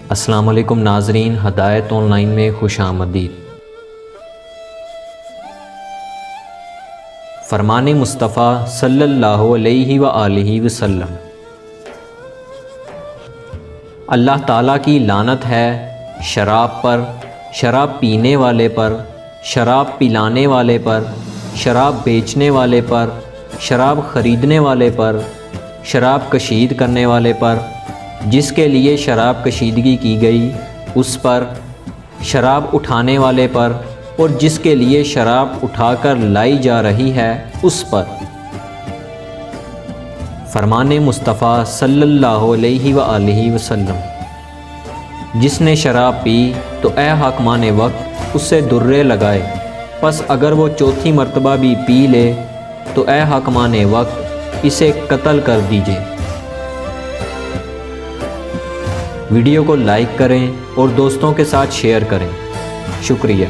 السلام علیکم ناظرین، ہدایت آن لائن میں خوش آمدید۔ فرمان مصطفیٰ صلی اللہ علیہ وآلہ وسلم۔ اللہ تعالیٰ کی لعنت ہے شراب پر، شراب پینے والے پر، شراب پلانے والے پر، شراب بیچنے والے پر، شراب خریدنے والے پر، شراب کشید کرنے والے پر، جس کے لیے شراب کشیدگی کی گئی اس پر، شراب اٹھانے والے پر اور جس کے لیے شراب اٹھا کر لائی جا رہی ہے اس پر۔ فرمان مصطفیٰ صلی اللہ علیہ وآلہ وسلم۔ جس نے شراب پی تو اے حاکمان وقت اس سے درے لگائے، پس اگر وہ چوتھی مرتبہ بھی پی لے تو اے حاکمان وقت اسے قتل کر دیجئے۔ ویڈیو کو لائک کریں اور دوستوں کے ساتھ شیئر کریں۔ شکریہ۔